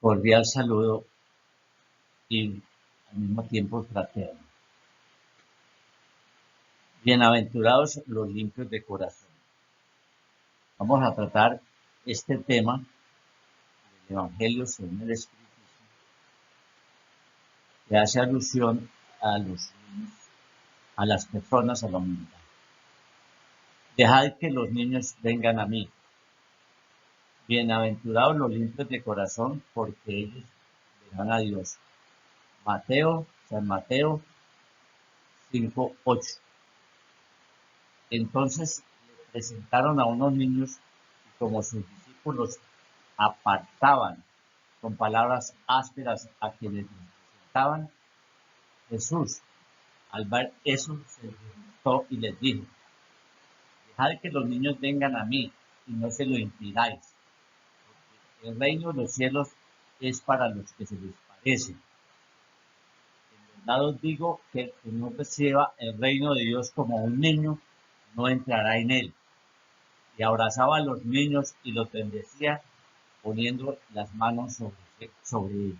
Cordial saludo y al mismo tiempo fraterno. Bienaventurados los limpios de corazón. Vamos a tratar este tema del Evangelio según el Espiritismo, que hace alusión a los niños, a las personas, a la humanidad. Dejad que los niños vengan a mí. Bienaventurados los limpios de corazón, porque ellos verán a Dios. San Mateo 5:8. Entonces le presentaron a unos niños y como sus discípulos apartaban con palabras ásperas a quienes les presentaban, Jesús, al ver eso, se disgustó y les dijo: dejad que los niños vengan a mí y no se lo impidáis, porque el reino de los cielos es para los que se les parece. En verdad os digo que el que no reciba el reino de Dios como un niño, no entrará en él. Y abrazaba a los niños y los bendecía, poniendo las manos sobre ellos.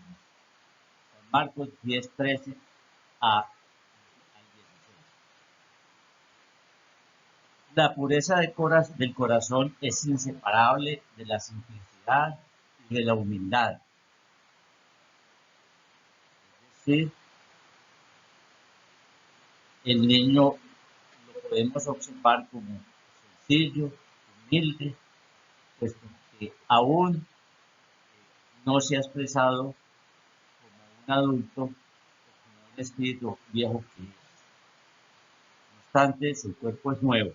San Marcos 10:13 al 16. La pureza del corazón es inseparable de la simplicidad y de la humildad. Es decir, el niño lo podemos observar como sencillo, humilde, puesto que aún no se ha expresado como un adulto o como un espíritu viejo que es. No obstante, su cuerpo es nuevo.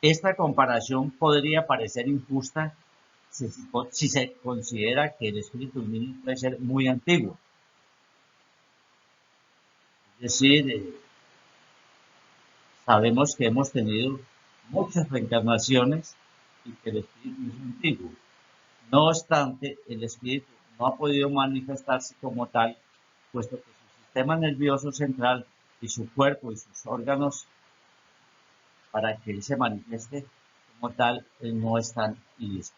Esta comparación podría parecer injusta si se considera que el espíritu del niño puede ser muy antiguo. Es decir, sabemos que hemos tenido muchas reencarnaciones y que el espíritu es antiguo. No obstante, el espíritu no ha podido manifestarse como tal, puesto que su sistema nervioso central y su cuerpo y sus órganos, para que él se manifieste como tal, no están listos.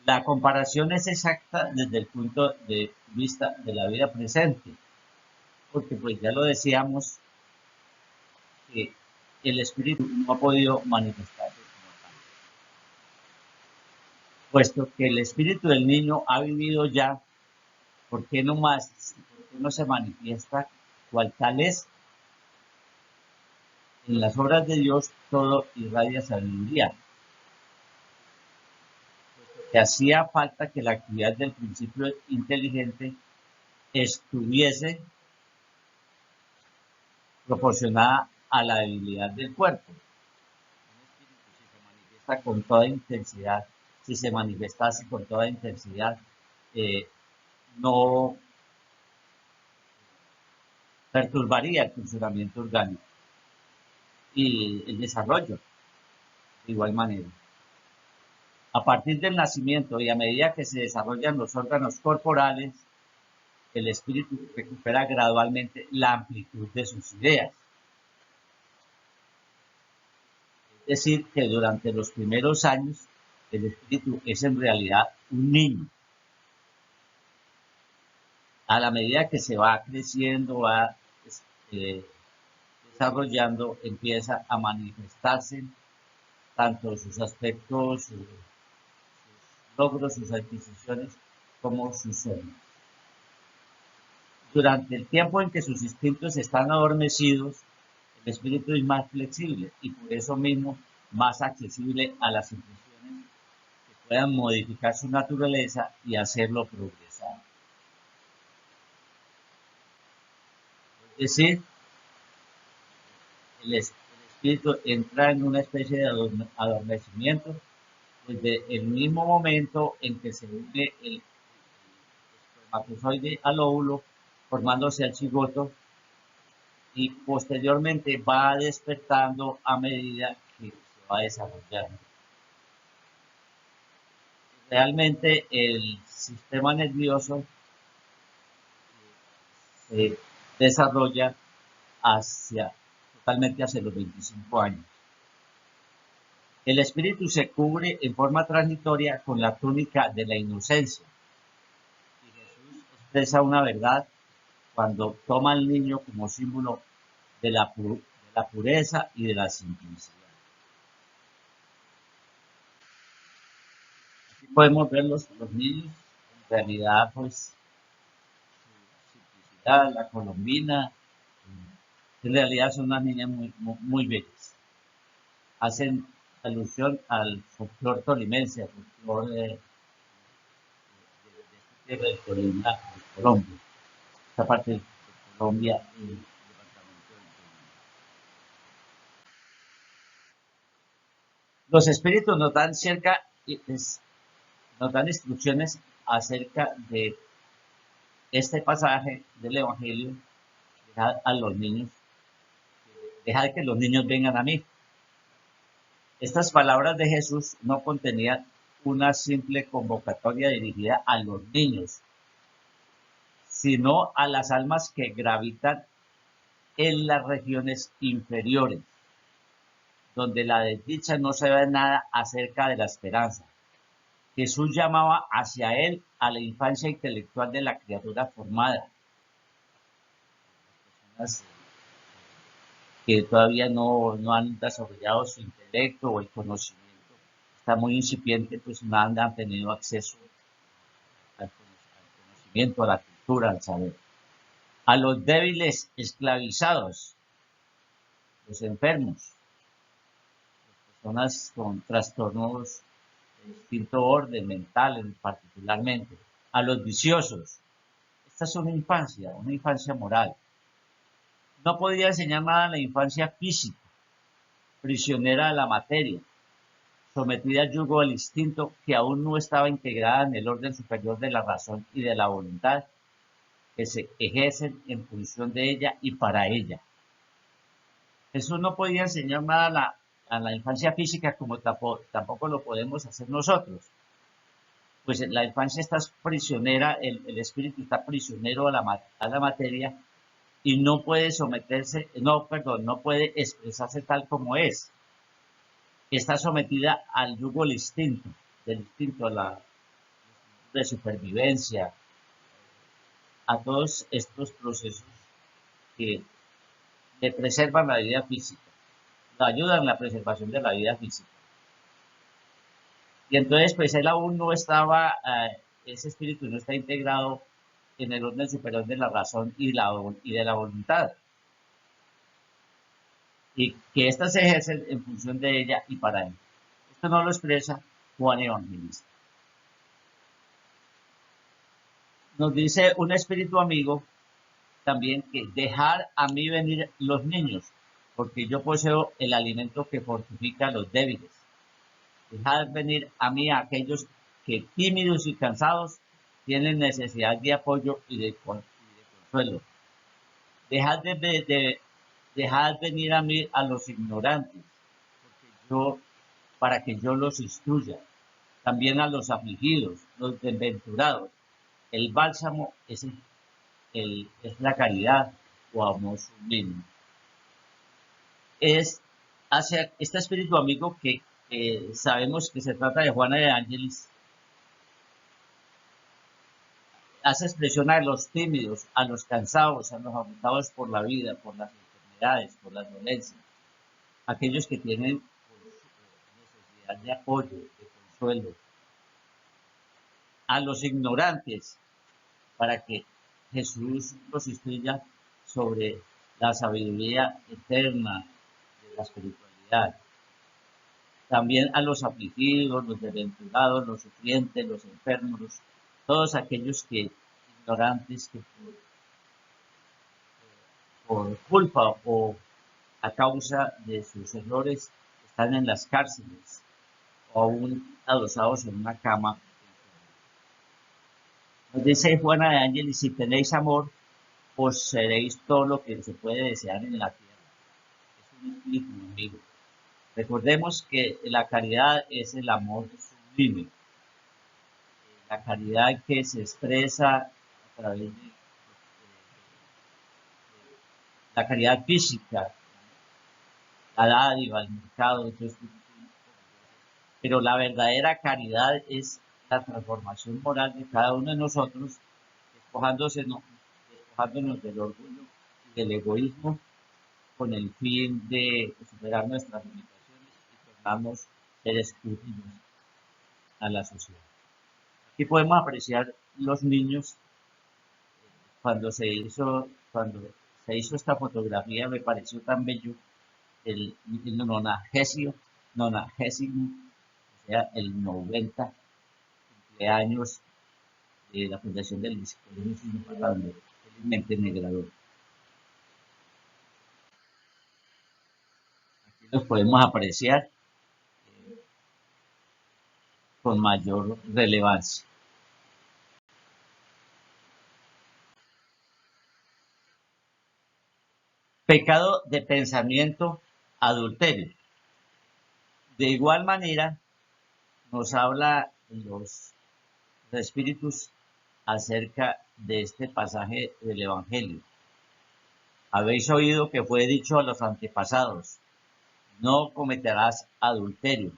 La comparación es exacta desde el punto de vista de la vida presente, porque pues ya lo decíamos, que el espíritu no ha podido manifestarse como tal, puesto que el espíritu del niño ha vivido ya. ¿Por qué no más? ¿Por qué no se manifiesta cual tal es? En las obras de Dios todo irradia sabiduría, puesto que hacía falta que la actividad del principio inteligente estuviese proporcionada a la debilidad del cuerpo. Un espíritu, si se manifiesta con toda intensidad, si se manifestase con toda intensidad, no perturbaría el funcionamiento orgánico y el desarrollo de igual manera. A partir del nacimiento y a medida que se desarrollan los órganos corporales, el espíritu recupera gradualmente la amplitud de sus ideas. Es decir, que durante los primeros años el espíritu es en realidad un niño. A la medida que se va creciendo, va desarrollando, empieza a manifestarse tanto sus aspectos, sus logros, sus adquisiciones, como sus sueños. Durante el tiempo en que sus instintos están adormecidos, el espíritu es más flexible y por eso mismo más accesible a las impresiones que puedan modificar su naturaleza y hacerlo progresar. Es decir, el espíritu entra en una especie de adormecimiento desde el mismo momento en que se une el espermatozoide al óvulo, formándose el cigoto, y posteriormente va despertando a medida que se va desarrollando. Realmente el sistema nervioso se desarrolla totalmente hacia los 25 años. El espíritu se cubre en forma transitoria con la túnica de la inocencia. Y Jesús expresa una verdad cuando toma al niño como símbolo de la pureza y de la simplicidad. Aquí podemos ver los niños, en realidad, pues, su simplicidad, la colombina, en realidad son unas niñas muy bellas. Hacen alusión al folclore tolimense, al folclore de esta tierra de Tolima, de Colombia, esta parte de Colombia y el departamento del Tolima. Los espíritus nos dan instrucciones acerca de este pasaje del Evangelio. Dejad a los niños, dejad que los niños vengan a mí. Estas palabras de Jesús no contenían una simple convocatoria dirigida a los niños, sino a las almas que gravitan en las regiones inferiores, donde la desdicha no se ve nada acerca de la esperanza. Jesús llamaba hacia él a la infancia intelectual de la criatura formada, personas que todavía no han desarrollado su intelecto o el conocimiento, está muy incipiente, pues no han tenido acceso al conocimiento, a la cultura, al saber. A los débiles esclavizados, los enfermos, personas con trastornos de distinto orden mental particularmente, a los viciosos. Esta es una infancia moral. No podía enseñar nada a la infancia física, prisionera de la materia, sometida al yugo del instinto que aún no estaba integrada en el orden superior de la razón y de la voluntad que se ejercen en función de ella y para ella. Jesús no podía enseñar nada a la infancia física como tampoco lo podemos hacer nosotros. Pues la infancia está prisionera, el espíritu está prisionero a la materia y no puede someterse, no puede expresarse tal como es. Está sometida al yugo del instinto de supervivencia, a todos estos procesos que le preservan la vida física, le ayudan en la preservación de la vida física. Y entonces, pues él aún no estaba, ese espíritu no está integrado en el orden superior de la razón y de la voluntad. Y que éstas se ejercen en función de ella y para él. Esto no lo expresa Juan Evangelista. Nos dice un espíritu amigo también que dejar a mí venir los niños, porque yo poseo el alimento que fortifica a los débiles. Dejar venir a mí a aquellos que tímidos y cansados tienen necesidad de apoyo y de consuelo. Dejad venir a mí a los ignorantes, para que yo los instruya. También a los afligidos, los desventurados. El bálsamo es la caridad o amor sublime. Es hacia este espíritu amigo que sabemos que se trata de Juana de Ángeles, hace expresión a los tímidos, a los cansados, a los agotados por la vida, por las enfermedades, por las dolencias, aquellos que tienen necesidad de apoyo, de consuelo, a los ignorantes, para que Jesús los instruya sobre la sabiduría eterna de la espiritualidad. También a los afligidos, los desventurados, los sufrientes, los enfermos, todos aquellos que ignorantes que por culpa o a causa de sus errores están en las cárceles o aún adosados en una cama. Nos dice Juana de Ángeles, si tenéis amor, poseeréis todo lo que se puede desear en la tierra. Es un espíritu amigo. Recordemos que la caridad es el amor sublime, la caridad que se expresa a través de la caridad física, la dádiva, el mercado, todo esto, Pero la verdadera caridad es la transformación moral de cada uno de nosotros, despojándonos del orgullo y del egoísmo con el fin de superar nuestras limitaciones y tornarnos seres útiles a la sociedad. Aquí podemos apreciar los niños cuando se hizo esta fotografía, me pareció tan bello el nonagésimo, o sea, el 90 cumpleaños de la fundación del Liceo donde felizmente me gradué. Aquí los podemos apreciar con mayor relevancia. Pecado de pensamiento, adulterio. De igual manera, nos habla los espíritus acerca de este pasaje del Evangelio. Habéis oído que fue dicho a los antepasados, no cometerás adulterio.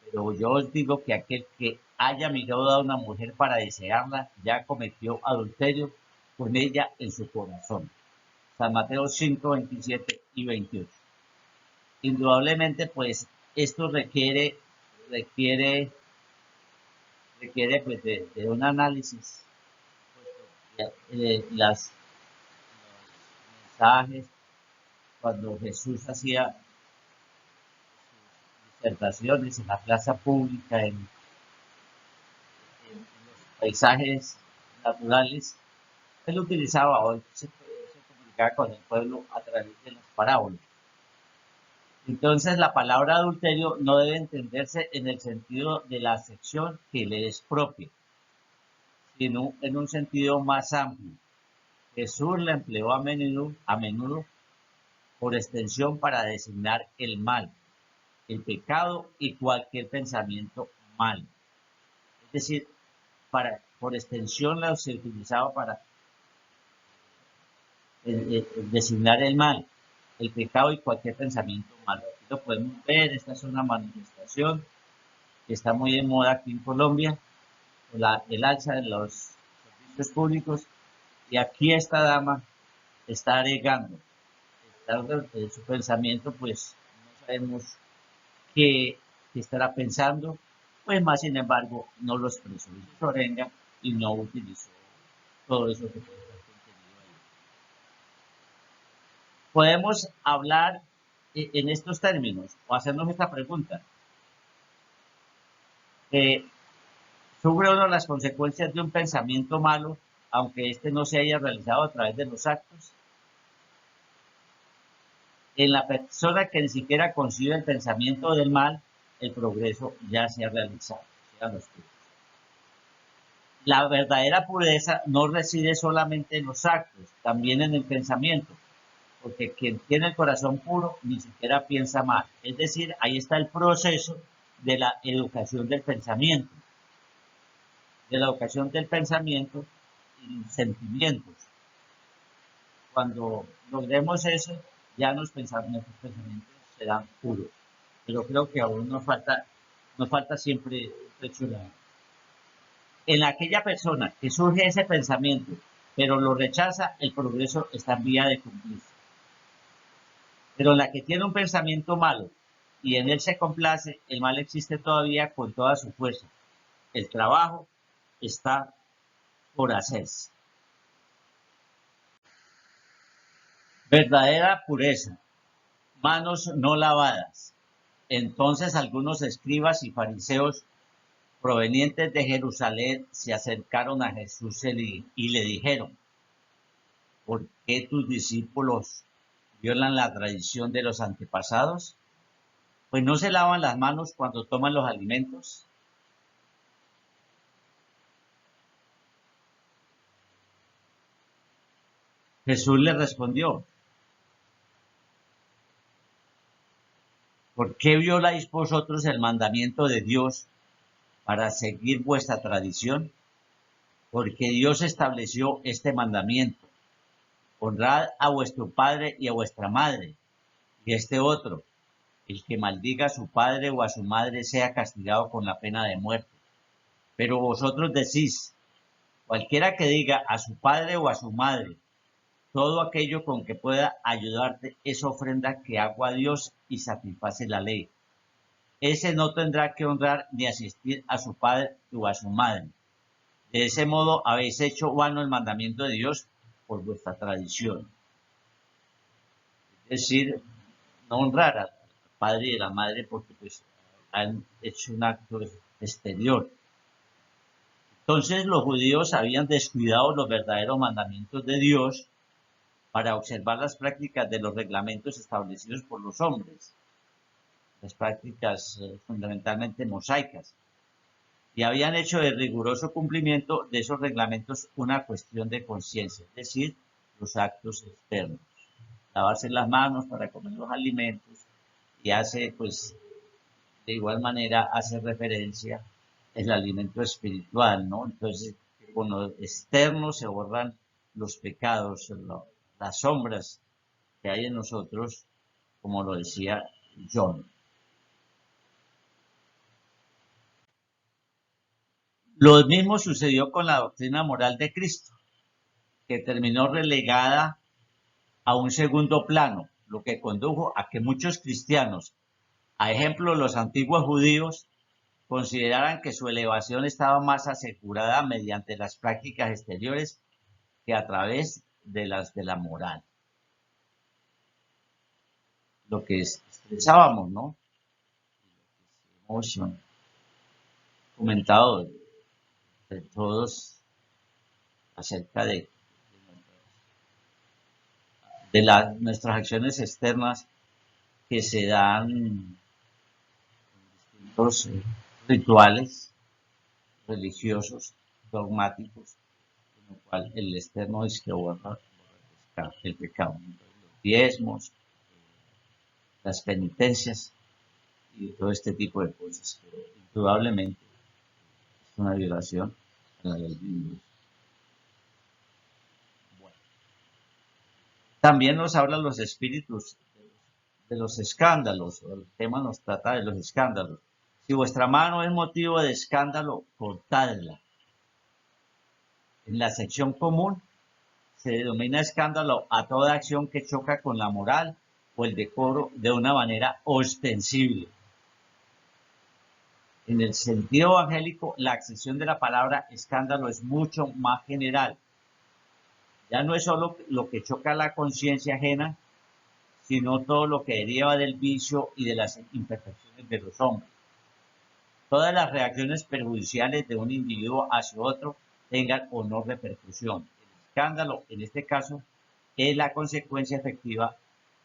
Pero yo os digo que aquel que haya mirado a una mujer para desearla, ya cometió adulterio con ella en su corazón. San Mateo 5, 27 y 28. Indudablemente, pues, esto requiere pues, de un análisis. Los mensajes, cuando Jesús hacía disertaciones en la plaza pública, en los paisajes naturales, él utilizaba o se comunicaba con el pueblo a través de las parábolas. Entonces, la palabra adulterio no debe entenderse en el sentido de la acepción que le es propia, sino en un sentido más amplio. Jesús la empleó a menudo por extensión para designar el mal, el pecado y cualquier pensamiento malo. Es decir, por extensión la se utilizaba para designar el mal, el pecado y cualquier pensamiento malo. Aquí lo podemos ver, esta es una manifestación que está muy de moda aquí en Colombia, el alza de los servicios públicos, y aquí esta dama está alegando, su pensamiento, pues no sabemos qué estará pensando, pues más sin embargo no lo expresó, hizo su arenga y no utilizó todo eso que puede estar contenido ahí. Podemos hablar en estos términos o hacernos esta pregunta. ¿Sufre uno las consecuencias de un pensamiento malo, aunque éste no se haya realizado a través de los actos? En la persona que ni siquiera concibe el pensamiento del mal, el progreso ya se ha realizado. La verdadera pureza no reside solamente en los actos, también en el pensamiento, porque quien tiene el corazón puro ni siquiera piensa mal. Es decir, ahí está el proceso de la educación del pensamiento, y sentimientos. Cuando logremos eso, ya nuestros pensamientos serán puros. Pero creo que aún nos falta siempre reflexionar. En aquella persona que surge ese pensamiento, pero lo rechaza, el progreso está en vía de cumplirse. Pero en la que tiene un pensamiento malo y en él se complace, el mal existe todavía con toda su fuerza. El trabajo está por hacerse. Verdadera pureza. Manos no lavadas. Entonces algunos escribas y fariseos provenientes de Jerusalén se acercaron a Jesús y le dijeron: ¿por qué tus discípulos violan la tradición de los antepasados? Pues no se lavan las manos cuando toman los alimentos. Jesús le respondió: ¿por qué violáis vosotros el mandamiento de Dios para seguir vuestra tradición? Porque Dios estableció este mandamiento: honrad a vuestro padre y a vuestra madre. Y este otro: El que maldiga a su padre o a su madre sea castigado con la pena de muerte. Pero vosotros decís, cualquiera que diga a su padre o a su madre, todo aquello con que pueda ayudarte es ofrenda que hago a Dios y satisface la ley. Ese no tendrá que honrar ni asistir a su padre o a su madre. De ese modo habéis hecho vano el mandamiento de Dios por vuestra tradición. Es decir, no honrar al padre y a la madre porque pues han hecho un acto exterior. Entonces los judíos habían descuidado los verdaderos mandamientos de Dios para observar las prácticas de los reglamentos establecidos por los hombres, las prácticas fundamentalmente mosaicas, y habían hecho de riguroso cumplimiento de esos reglamentos una cuestión de conciencia, es decir, los actos externos. Lavarse las manos para comer los alimentos y hace, pues, de igual manera hace referencia el alimento espiritual, ¿no? Entonces, con lo externo se borran los pecados, las sombras que hay en nosotros, como lo decía John. Lo mismo sucedió con la doctrina moral de Cristo, que terminó relegada a un segundo plano, lo que condujo a que muchos cristianos, a ejemplo los antiguos judíos, consideraran que su elevación estaba más asegurada mediante las prácticas exteriores que a través de las de la moral. Lo que expresábamos, ¿no? Hemos comentado de todos acerca de nuestras acciones externas que se dan en distintos rituales religiosos, dogmáticos, en lo cual el externo es que borra el pecado. Los diezmos, las penitencias y todo este tipo de cosas. Pero indudablemente es una violación a la ley de Dios. Bueno. También nos hablan los espíritus de los escándalos. El tema nos trata de los escándalos. Si vuestra mano es motivo de escándalo, cortadla. En la sección común se denomina escándalo a toda acción que choca con la moral o el decoro de una manera ostensible. En el sentido evangélico, la acción de la palabra escándalo es mucho más general. Ya no es solo lo que choca la conciencia ajena, sino todo lo que deriva del vicio y de las imperfecciones de los hombres. Todas las reacciones perjudiciales de un individuo hacia otro tengan o no repercusión. El escándalo, en este caso, es la consecuencia efectiva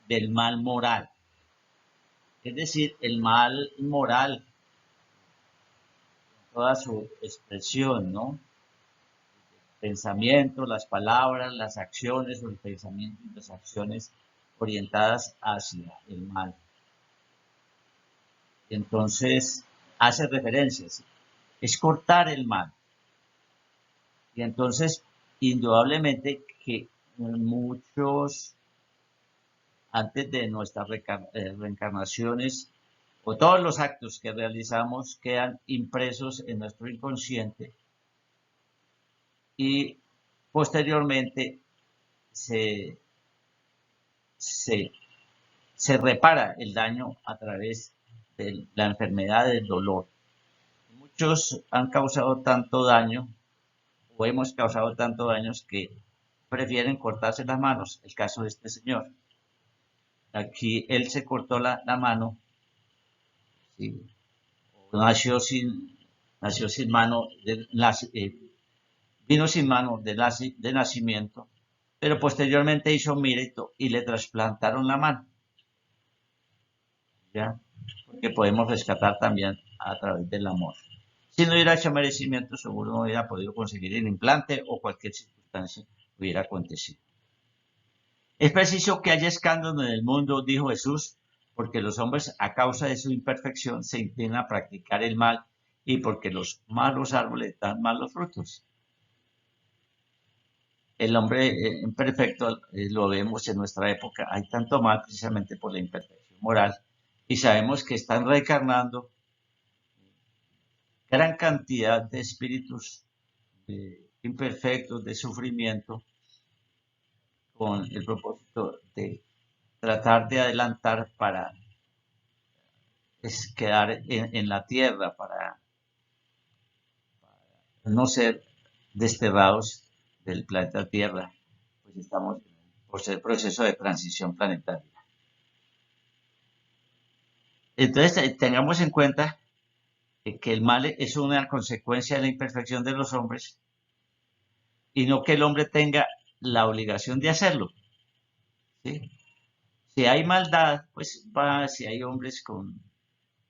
del mal moral. Es decir, el mal moral, toda su expresión, ¿no? Pensamiento, las palabras, las acciones o el pensamiento y las acciones orientadas hacia el mal. Entonces, hace referencias, es cortar el mal. Y entonces, indudablemente que muchos, antes de nuestras reencarnaciones, o todos los actos que realizamos quedan impresos en nuestro inconsciente y posteriormente se, se, se repara el daño a través de la enfermedad del dolor. Muchos han causado tanto daño o hemos causado tanto daños que prefieren cortarse las manos. El caso de este señor. Aquí él se cortó la mano, ¿sí? nació sin mano, vino sin mano de nacimiento, pero posteriormente hizo mérito y le trasplantaron la mano. ¿Ya? Porque podemos rescatar también a través del amor. Si no hubiera hecho merecimiento, seguro no hubiera podido conseguir el implante o cualquier circunstancia hubiera acontecido. Es preciso que haya escándalo en el mundo, dijo Jesús, porque los hombres a causa de su imperfección se inclinan a practicar el mal y porque los malos árboles dan malos frutos. El hombre imperfecto lo vemos en nuestra época, hay tanto mal precisamente por la imperfección moral y sabemos que están reencarnando gran cantidad de espíritus imperfectos de sufrimiento con el propósito de tratar de adelantar para quedar en la tierra, para no ser desterrados del planeta Tierra, pues estamos por ser proceso de transición planetaria. Entonces, tengamos en cuenta que el mal es una consecuencia de la imperfección de los hombres y no que el hombre tenga la obligación de hacerlo. ¿Sí? Si hay maldad, pues va, si hay hombres con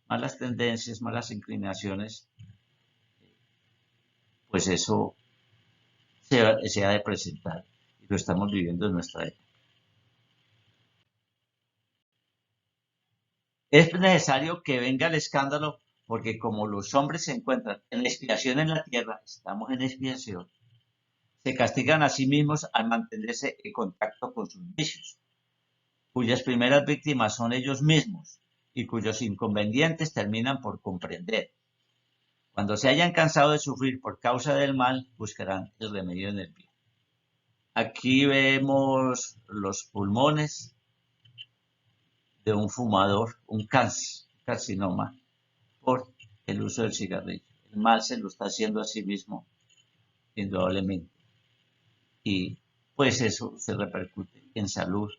malas tendencias, malas inclinaciones, pues eso se ha de presentar y lo estamos viviendo en nuestra época. Es necesario que venga el escándalo porque como los hombres se encuentran en expiación en la tierra, estamos en expiación, se castigan a sí mismos al mantenerse en contacto con sus vicios, cuyas primeras víctimas son ellos mismos y cuyos inconvenientes terminan por comprender. Cuando se hayan cansado de sufrir por causa del mal, buscarán el remedio en el bien. Aquí vemos los pulmones de un fumador, un carcinoma, por el uso del cigarrillo. El mal se lo está haciendo a sí mismo, indudablemente. Y pues eso se repercute en salud.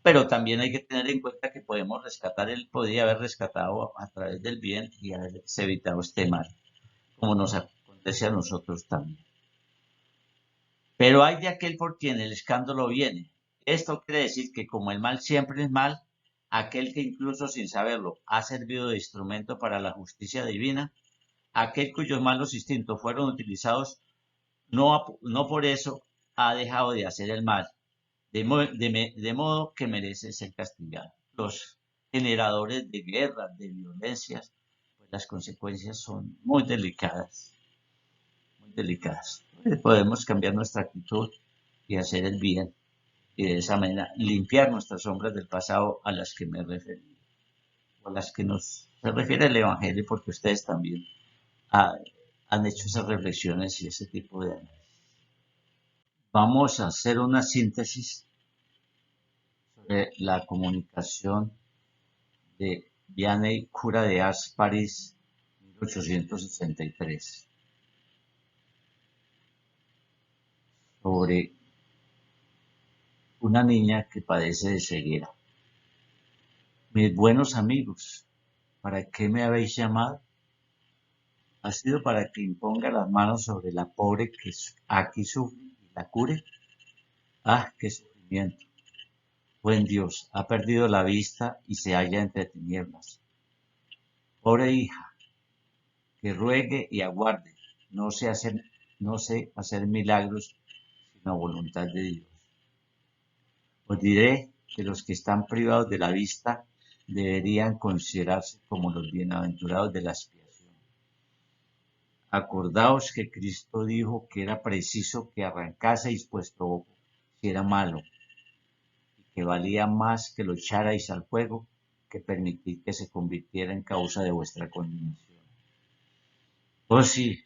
Pero también hay que tener en cuenta que podemos rescatar, él podría haber rescatado a través del bien y haberse evitado este mal, como nos acontece a nosotros también. Pero hay de aquel por quien el escándalo viene. Esto quiere decir que como el mal siempre es mal, aquel que incluso sin saberlo ha servido de instrumento para la justicia divina, aquel cuyos malos instintos fueron utilizados, no por eso ha dejado de hacer el mal, de modo que merece ser castigado. Los generadores de guerras, de violencias, pues las consecuencias son muy delicadas, muy delicadas. Podemos cambiar nuestra actitud y hacer el bien y de esa manera limpiar nuestras sombras del pasado a las que me referí, o a las que se refiere el Evangelio, porque ustedes también han hecho esas reflexiones y ese tipo de análisis. Vamos a hacer una síntesis sobre la comunicación de Vianney, cura de Ars, París, 1863, sobre una niña que padece de ceguera. Mis buenos amigos, ¿para qué me habéis llamado? ¿Ha sido para que imponga las manos sobre la pobre que aquí sufre y la cure? ¡Ah, qué sufrimiento! Buen Dios, ha perdido la vista y se halla entre tinieblas. Pobre hija, que ruegue y aguarde, no sé hacer milagros sino voluntad de Dios. Os diré que los que están privados de la vista deberían considerarse como los bienaventurados de la expiación. Acordaos que Cristo dijo que era preciso que arrancaseis vuestro ojo si era malo, y que valía más que lo echarais al fuego que permitir que se convirtiera en causa de vuestra condenación. Oh sí,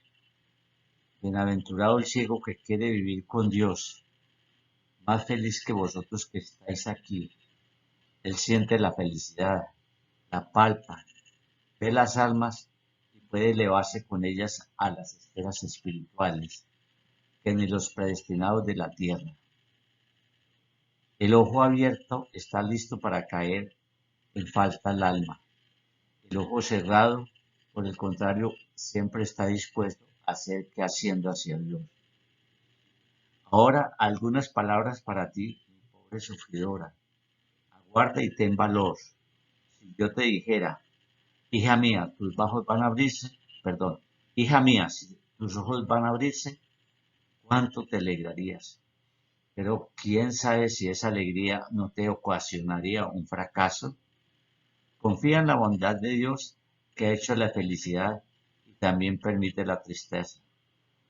bienaventurado el ciego que quiere vivir con Dios, más feliz que vosotros que estáis aquí. Él siente la felicidad, la palpa, ve las almas y puede elevarse con ellas a las esferas espirituales que ni los predestinados de la tierra. El ojo abierto está listo para caer en falta el alma. El ojo cerrado, por el contrario, siempre está dispuesto a hacer que ascienda hacia Dios. Ahora algunas palabras para ti, mi pobre sufridora. Aguarda y ten valor. Si yo te dijera, hija mía, tus ojos van a abrirse, perdón, hija mía, si tus ojos van a abrirse, ¿cuánto te alegrarías? Pero quién sabe si esa alegría no te ocasionaría un fracaso. Confía en la bondad de Dios que ha hecho la felicidad y también permite la tristeza.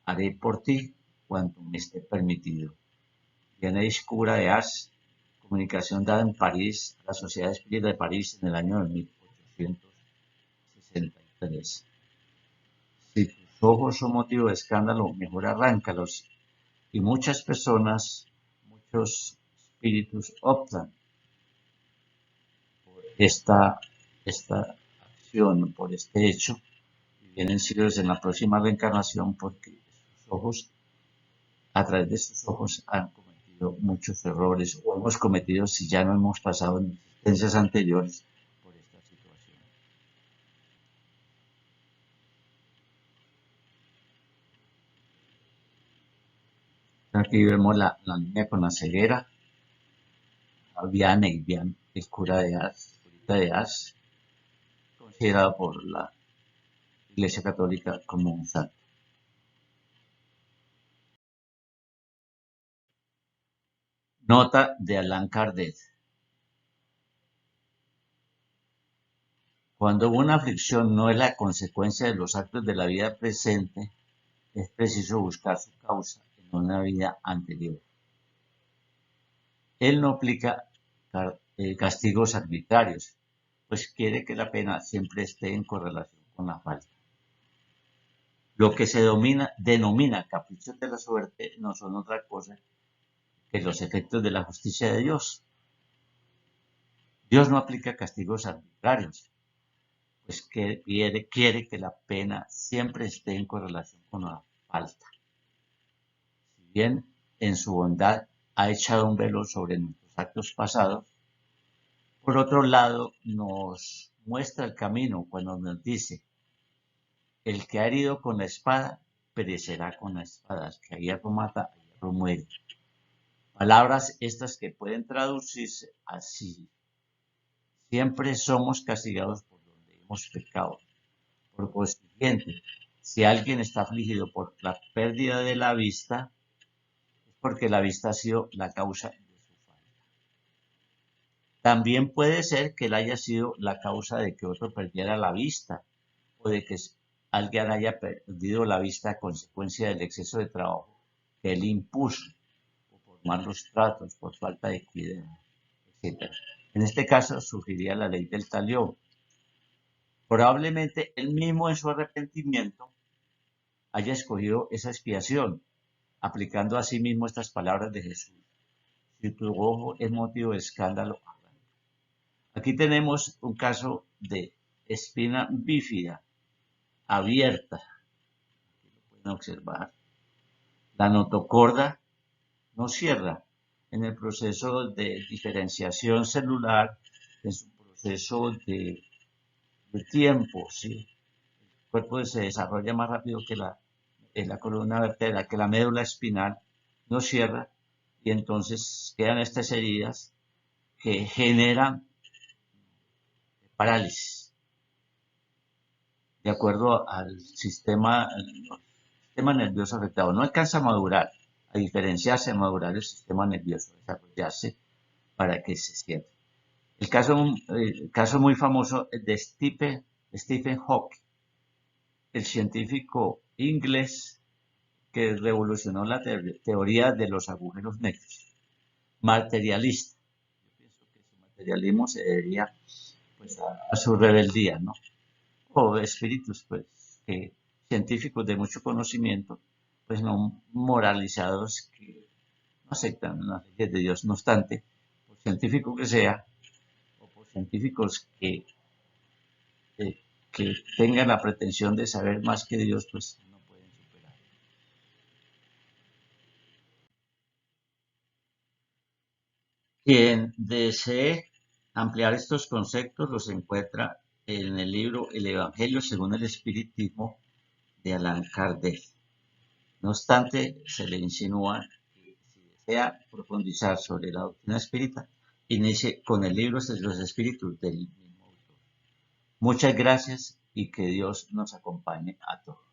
Haré por ti cuanto me esté permitido. Tenéis cura de Ars, comunicación dada en París, la Sociedad Espírita de París en el año 1800. 1863. Si tus ojos son motivo de escándalo, mejor arráncalos. Y muchas personas, muchos espíritus optan por esta acción, por este hecho, y vienen serios en la próxima reencarnación porque sus ojos, a través de sus ojos, han cometido muchos errores o hemos cometido si ya no hemos pasado en existencias anteriores por esta situación. Aquí vemos la niña con la ceguera, Vianney, el cura de Ars, considerado por la Iglesia Católica como un santo. Nota de Allan Kardec. Cuando una aflicción no es la consecuencia de los actos de la vida presente, es preciso buscar su causa en una vida anterior. Él no aplica castigos arbitrarios, pues quiere que la pena siempre esté en correlación con la falta. Lo que se denomina caprichos de la suerte no son otra cosa que los efectos de la justicia de Dios. Dios no aplica castigos arbitrarios, pues quiere que la pena siempre esté en correlación con la falta. Si bien en su bondad ha echado un velo sobre nuestros actos pasados, por otro lado nos muestra el camino cuando nos dice: el que ha herido con la espada perecerá con la espada, el que a hierro mata, a hierro muere. Palabras estas que pueden traducirse así: siempre somos castigados por donde hemos pecado. Por consiguiente, si alguien está afligido por la pérdida de la vista, es porque la vista ha sido la causa de su falta. También puede ser que él haya sido la causa de que otro perdiera la vista, o de que alguien haya perdido la vista a consecuencia del exceso de trabajo que él impuso, o por malos tratos, por falta de cuidado, etc. En este caso surgiría la ley del talión. Probablemente él mismo en su arrepentimiento haya escogido esa expiación, aplicando a sí mismo estas palabras de Jesús: si tu ojo es motivo de escándalo, arranca. Aquí tenemos un caso de espina bífida abierta, aquí lo pueden observar. La notocorda no cierra. En el proceso de diferenciación celular, en su proceso de tiempo, ¿sí? El cuerpo se desarrolla más rápido que la columna vertebral, que la médula espinal no cierra, y entonces quedan estas heridas que generan parálisis. De acuerdo al sistema nervioso afectado, no alcanza a madurar, a diferenciarse, a madurar el sistema nervioso, a desarrollarse para que se cierre. El caso muy famoso de Stephen Hawking, el científico inglés que revolucionó la teoría de los agujeros negros, materialista. Yo pienso que su materialismo se debería, pues, a su rebeldía, ¿no? O espíritus, pues, científicos de mucho conocimiento, pues no moralizados, que no aceptan las leyes de Dios. No obstante, por científico que sea, o por científicos que tengan la pretensión de saber más que Dios, pues no pueden superar. Quien desee ampliar estos conceptos los encuentra en el libro El Evangelio según el Espiritismo de Allan Kardec. No obstante, se le insinúa que si desea profundizar sobre la doctrina espírita, inicie con el libro de los Espíritus del mismo autor. Muchas gracias y que Dios nos acompañe a todos.